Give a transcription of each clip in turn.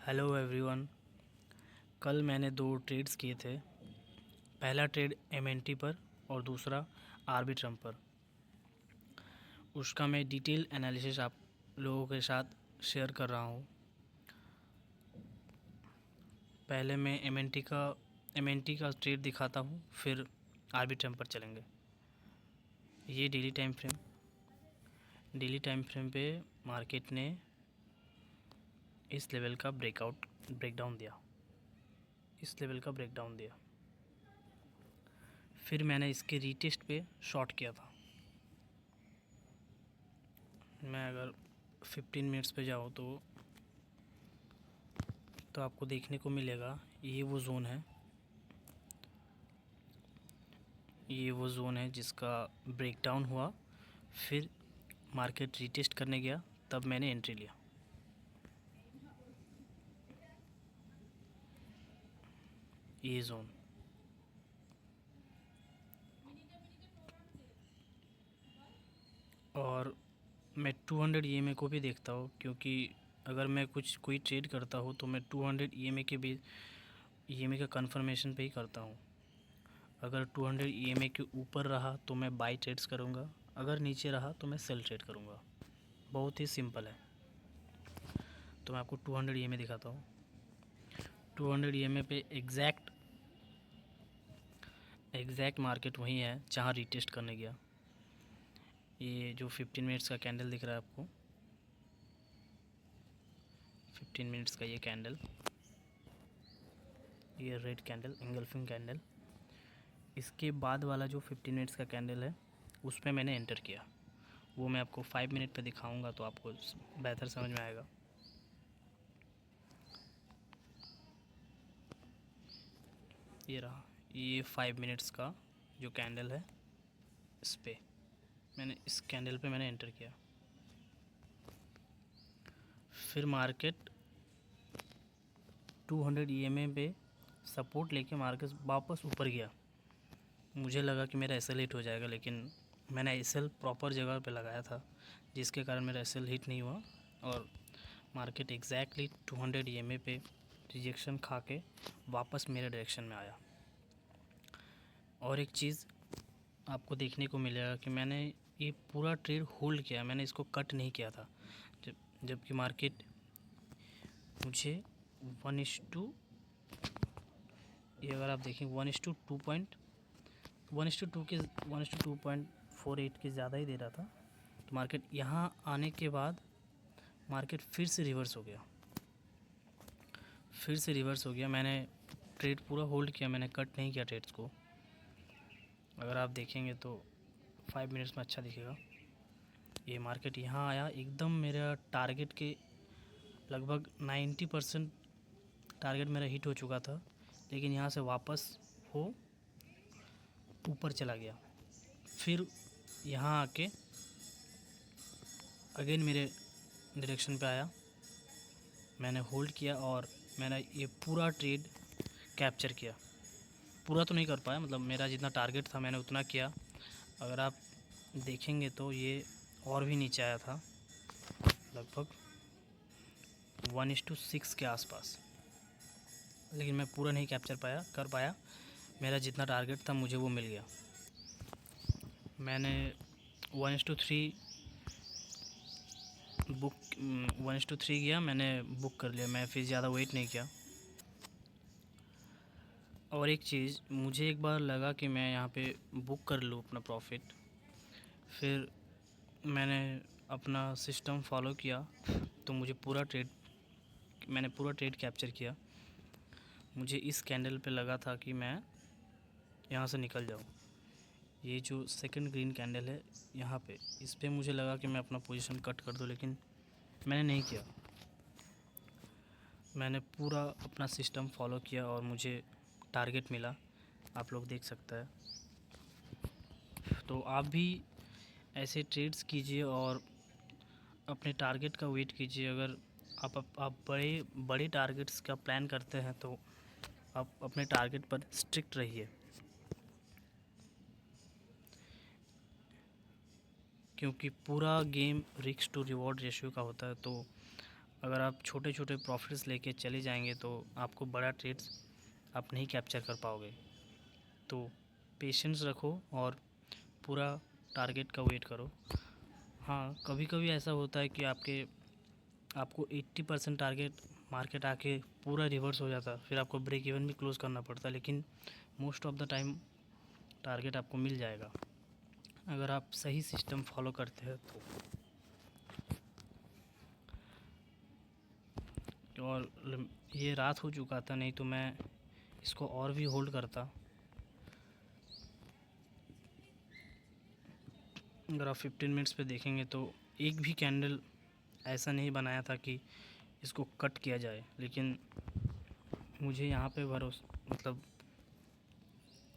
Hello everyone. कल मैंने दो ट्रेड्स किए थे। पहला ट्रेड एमएनटी पर और दूसरा आरबी ट्रम्प पर। उसका मैं डिटेल एनालिसिस आप लोगों के साथ शेयर कर रहा हूँ। पहले मैं एमएनटी का ट्रेड दिखाता हूँ, फिर आरबी ट्रम्प पर चलेंगे। ये डेली टाइम फ्रेम पे मार्केट ने इस लेवल का ब्रेकडाउन दिया। फिर मैंने इसके रीटेस्ट पे शॉर्ट किया था। मैं अगर 15 मिनट्स पे जाऊँ तो आपको देखने को मिलेगा ये वो जोन है जिसका ब्रेकडाउन हुआ। फिर मार्केट रीटेस्ट करने गया, तब मैंने एंट्री लिया। ये जोन और मैं 200 ईएमए को भी देखता हूँ, क्योंकि अगर मैं कोई ट्रेड करता हूँ तो मैं 200 ईएमए का कंफर्मेशन पे ही करता हूँ। अगर 200 ईएमए के ऊपर रहा तो मैं बाई ट्रेड्स करूँगा, अगर नीचे रहा तो मैं सेल ट्रेड करूँगा। बहुत ही सिंपल है। तो मैं आपको 200 ईएमए दिखाता हूँ। 200 ईएमए पे एग्जैक्ट मार्केट वहीं है जहाँ रीटेस्ट करने गया। ये जो 15 मिनट्स का कैंडल दिख रहा है आपको, 15 मिनट्स का ये कैंडल, ये रेड कैंडल, इंगल्फिंग कैंडल, इसके बाद वाला जो 15 मिनट्स का कैंडल है उस पर मैंने एंटर किया। वो मैं आपको 5 मिनट पे दिखाऊंगा तो आपको बेहतर समझ में आएगा। ये रहा, ये 5 मिनट्स का जो कैंडल है, इस कैंडल पे मैंने एंटर किया। फिर मार्केट 200 ईएमए पे सपोर्ट लेके मार्केट वापस ऊपर गया। मुझे लगा कि मेरा एसएल हिट हो जाएगा, लेकिन मैंने एसएल प्रॉपर जगह पे लगाया था, जिसके कारण मेरा एसएल हिट नहीं हुआ और मार्केट एग्जैक्टली 200 ईएमए पे रिजेक्शन खा के वापस मेरे डायरेक्शन में आया। और एक चीज़ आपको देखने को मिलेगा कि मैंने ये पूरा ट्रेड होल्ड किया, मैंने इसको कट नहीं किया था। जबकि मार्केट मुझे 1:2, ये अगर आप देखें 1:2.48 के ज़्यादा ही दे रहा था। तो मार्केट यहाँ आने के बाद मार्केट फिर से रिवर्स हो गया। मैंने ट्रेड पूरा होल्ड किया, मैंने कट नहीं किया ट्रेड्स को। अगर आप देखेंगे तो 5 मिनट्स में अच्छा दिखेगा। ये मार्केट यहाँ आया, एकदम मेरा टारगेट के लगभग 90% टारगेट मेरा हिट हो चुका था, लेकिन यहाँ से वापस वो ऊपर चला गया। फिर यहाँ आके अगेन मेरे डायरेक्शन पे आया, मैंने होल्ड किया और मैंने ये पूरा ट्रेड कैप्चर किया। पूरा तो नहीं कर पाया, मतलब मेरा जितना टारगेट था मैंने उतना किया। अगर आप देखेंगे तो ये और भी नीचे आया था, लगभग 1:6 के आसपास, लेकिन मैं पूरा नहीं कर पाया। मेरा जितना टारगेट था मुझे वो मिल गया। मैंने 1:3 गया, मैंने बुक कर लिया, मैं फिर ज़्यादा वेट नहीं किया। और एक चीज़ मुझे एक बार लगा कि मैं यहाँ पे बुक कर लूँ अपना प्रॉफिट, फिर मैंने अपना सिस्टम फॉलो किया तो मैंने पूरा ट्रेड कैप्चर किया। मुझे इस कैंडल पे लगा था कि मैं यहाँ से निकल जाऊँ। ये जो सेकंड ग्रीन कैंडल है यहाँ पे, इस पे मुझे लगा कि मैं अपना पोजीशन कट कर दूँ, लेकिन मैंने नहीं किया। मैंने पूरा अपना सिस्टम फॉलो किया और मुझे टारगेट मिला, आप लोग देख सकते हैं। तो आप भी ऐसे ट्रेड्स कीजिए और अपने टारगेट का वेट कीजिए। अगर आप बड़े टारगेट्स का प्लान करते हैं तो आप अपने टारगेट पर स्ट्रिक्ट रहिए, क्योंकि पूरा game risk to reward ratio का होता है। तो अगर आप छोटे छोटे प्रॉफिट्स लेके चले जाएंगे तो आपको बड़ा ट्रेड्स आप नहीं कैप्चर कर पाओगे। तो पेशेंस रखो और पूरा टारगेट का वेट करो। हाँ, कभी कभी ऐसा होता है कि आपको 80% टारगेट मार्केट आके पूरा रिवर्स हो जाता है, फिर आपको ब्रेक इवन भी क्लोज़ करना पड़ता है, लेकिन most of the time target आपको मिल जाएगा अगर आप सही सिस्टम फॉलो करते हैं तो। और ये रात हो चुका था, नहीं तो मैं इसको और भी होल्ड करता। अगर आप 15 मिनट्स पे देखेंगे तो एक भी कैंडल ऐसा नहीं बनाया था कि इसको कट किया जाए, लेकिन मुझे यहाँ पे भरोसा, मतलब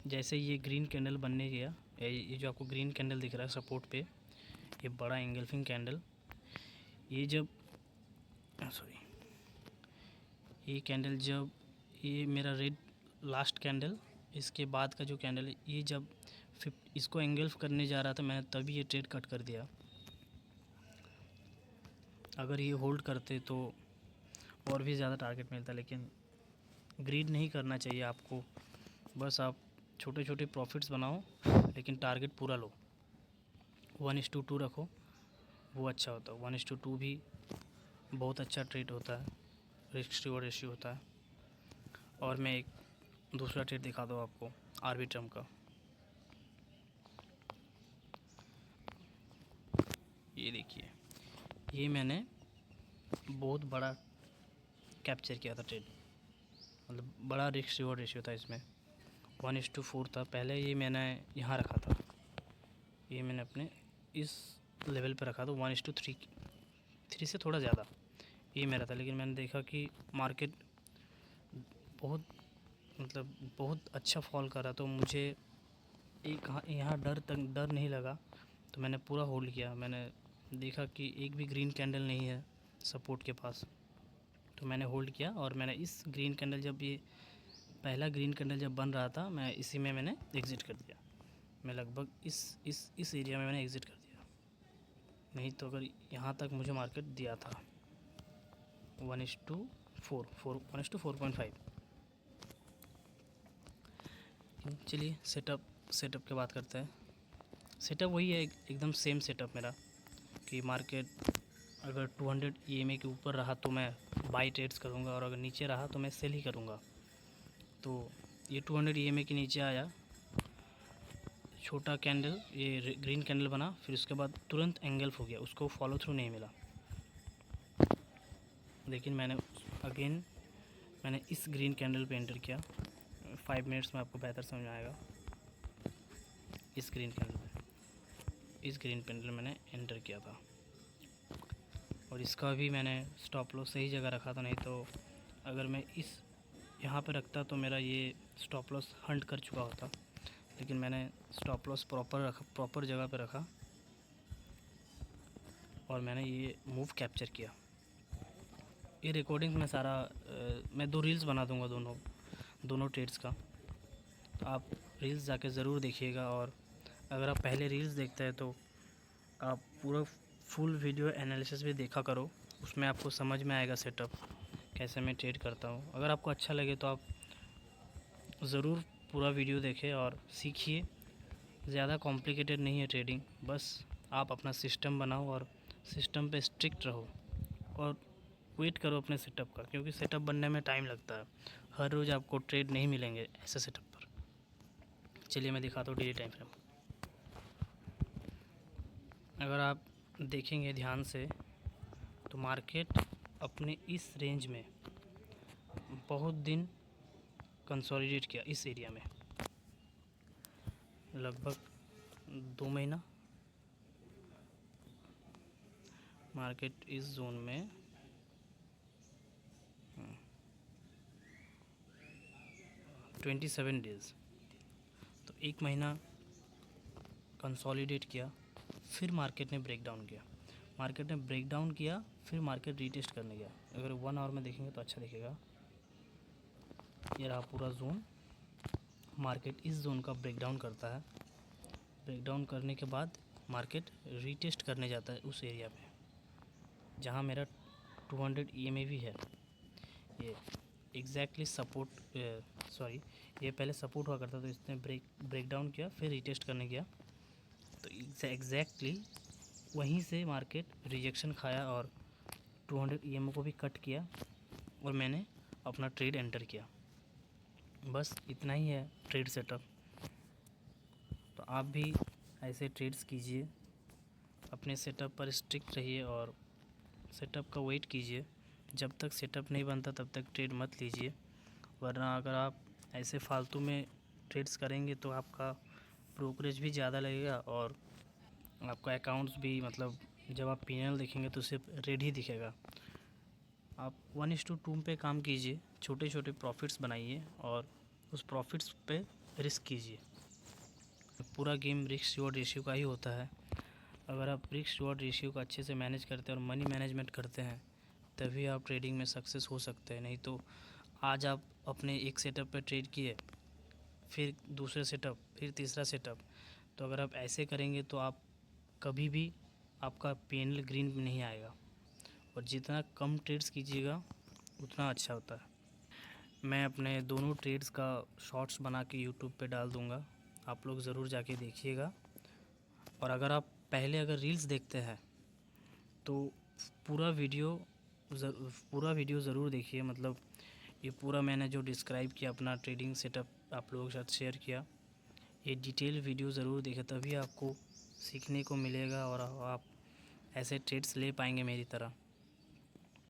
जैसे ये ग्रीन कैंडल बनने गया, ये जो आपको ग्रीन कैंडल दिख रहा है सपोर्ट पे, ये बड़ा एंगल्फिंग कैंडल, ये जब ये कैंडल जब ये मेरा रेड लास्ट कैंडल, इसके बाद का जो कैंडल है, ये जब इसको एंगल्फ करने जा रहा था मैंने, तभी ये ट्रेड कट कर दिया। अगर ये होल्ड करते तो और भी ज़्यादा टारगेट मिलता, लेकिन ग्रीड नहीं करना चाहिए आपको। बस आप छोटे छोटे प्रॉफिट्स बनाओ, लेकिन टारगेट पूरा लो। 1:2 रखो, वो अच्छा होता है। 1:2 भी बहुत अच्छा ट्रेड होता है, रिस्क रिवॉर्ड रेशियो होता है। और मैं एक दूसरा ट्रेड दिखा दूँ आपको, आर्बिट्रम का। ये देखिए, ये मैंने बहुत बड़ा कैप्चर किया था ट्रेड, मतलब बड़ा रिस्क रिवॉर्ड रेशियो था इसमें, 1:4 था। पहले ये मैंने यहाँ रखा था, ये मैंने अपने इस लेवल पे रखा था, 1:3 से थोड़ा ज़्यादा ये मेरा था। लेकिन मैंने देखा कि मार्केट बहुत अच्छा फॉल कर रहा, तो मुझे एक यहाँ डर नहीं लगा, तो मैंने पूरा होल्ड किया। मैंने देखा कि एक भी ग्रीन कैंडल नहीं है सपोर्ट के पास, तो मैंने होल्ड किया। और मैंने इस ग्रीन कैंडल, जब ये पहला ग्रीन कैंडल जब बन रहा था, मैं इसी में मैंने एग्ज़िट कर दिया। मैं लगभग इस एरिया में मैंने एग्ज़िट कर दिया, नहीं तो अगर यहाँ तक मुझे मार्केट दिया था 1:4.5। चलिए सेटअप की बात करते हैं। सेटअप वही है, एकदम सेम सेटअप मेरा, कि मार्केट अगर 200 EMA के ऊपर रहा तो मैं बाई ट्रेड्स करूँगा, और अगर नीचे रहा तो मैं सेल ही करूँगा। तो ये 200 EMA के नीचे आया, छोटा कैंडल, ये ग्रीन कैंडल बना, फिर उसके बाद तुरंत एंगल्फ हो गया, उसको फॉलो थ्रू नहीं मिला। लेकिन मैंने इस ग्रीन कैंडल पे एंटर किया। 5 मिनट्स में आपको बेहतर समझ आएगा। इस ग्रीन कैंडल मैंने एंटर किया था, और इसका भी मैंने स्टॉप लॉस सही जगह रखा था, नहीं तो अगर मैं यहाँ पे रखता तो मेरा ये स्टॉप लॉस हंट कर चुका होता। लेकिन मैंने स्टॉप लॉस प्रॉपर जगह पे रखा, और मैंने ये मूव कैप्चर किया। ये रिकॉर्डिंग में सारा मैं 2 रील्स बना दूंगा दोनों ट्रेड्स का, तो आप रील्स जाके ज़रूर देखिएगा। और अगर आप पहले रील्स देखते हैं तो आप पूरा फुल वीडियो एनालिसिस भी देखा करो, उसमें आपको समझ में आएगा सेटअप कैसे मैं ट्रेड करता हूँ। अगर आपको अच्छा लगे तो आप ज़रूर पूरा वीडियो देखें और सीखिए। ज़्यादा कॉम्प्लिकेटेड नहीं है ट्रेडिंग, बस आप अपना सिस्टम बनाओ और सिस्टम पे स्ट्रिक्ट रहो, और वेट करो अपने सेटअप का, क्योंकि सेटअप बनने में टाइम लगता है। हर रोज़ आपको ट्रेड नहीं मिलेंगे ऐसे सेटअप पर। चलिए मैं दिखाता हूँ डेली टाइम फ्रेम। अगर आप देखेंगे ध्यान से तो मार्केट अपने इस रेंज में बहुत दिन कंसोलिडेट किया, इस एरिया में लगभग 2 महीना मार्केट इस जोन में 27 डेज़, तो 1 महीना कंसोलिडेट किया। फिर मार्केट ने ब्रेक डाउन किया, फिर मार्केट रीटेस्ट करने गया। अगर 1 आवर में देखेंगे तो अच्छा दिखेगा। ये रहा पूरा जोन, मार्केट इस जोन का ब्रेक डाउन करता है। ब्रेक डाउन करने के बाद मार्केट रीटेस्ट करने जाता है उस एरिया पे जहाँ मेरा 200 EMA भी है। ये एग्जैक्टली सपोर्ट ये पहले सपोर्ट हुआ करता, तो इसने ब्रेक डाउन किया, फिर रीटेस्ट करने गया, तो एग्जैक्टली वहीं से मार्केट रिजेक्शन खाया और 200 EMA को भी कट किया और मैंने अपना ट्रेड एंटर किया। बस इतना ही है ट्रेड सेटअप। तो आप भी ऐसे ट्रेड्स कीजिए, अपने सेटअप पर स्ट्रिक्ट रहिए और सेटअप का वेट कीजिए। जब तक सेटअप नहीं बनता तब तक ट्रेड मत लीजिए, वरना अगर आप ऐसे फालतू में ट्रेड्स करेंगे तो आपका ब्रोकरेज भी ज़्यादा लगेगा और आपका अकाउंट्स भी, मतलब जब आप P&L देखेंगे तो सिर्फ रेड ही दिखेगा। आप 1:2 पे काम कीजिए, छोटे छोटे प्रॉफिट्स बनाइए और उस प्रॉफिट्स पे रिस्क कीजिए। पूरा गेम रिस्क रिवॉर्ड रेशियो का ही होता है। अगर आप रिस्क रिवॉर्ड रेशियो को अच्छे से मैनेज करते हैं और मनी मैनेजमेंट करते हैं तभी आप ट्रेडिंग में सक्सेस हो सकते हैं। नहीं तो आज आप अपने एक सेटअप पे ट्रेड किए, फिर दूसरे सेटअप, फिर तीसरा सेटअप, तो अगर आप ऐसे करेंगे तो आप कभी भी आपका P&L ग्रीन में नहीं आएगा। और जितना कम ट्रेड्स कीजिएगा उतना अच्छा होता है। मैं अपने दोनों ट्रेड्स का शॉर्ट्स बना के यूट्यूब पे डाल दूँगा, आप लोग ज़रूर जाके देखिएगा। और अगर आप पहले रील्स देखते हैं तो पूरा वीडियो ज़रूर देखिए। मतलब ये पूरा मैंने जो डिस्क्राइब किया, अपना ट्रेडिंग सेटअप आप लोगों के साथ शेयर किया, ये डिटेल वीडियो ज़रूर देखें, तभी आपको सीखने को मिलेगा और आप ऐसे ट्रेड्स ले पाएंगे मेरी तरह।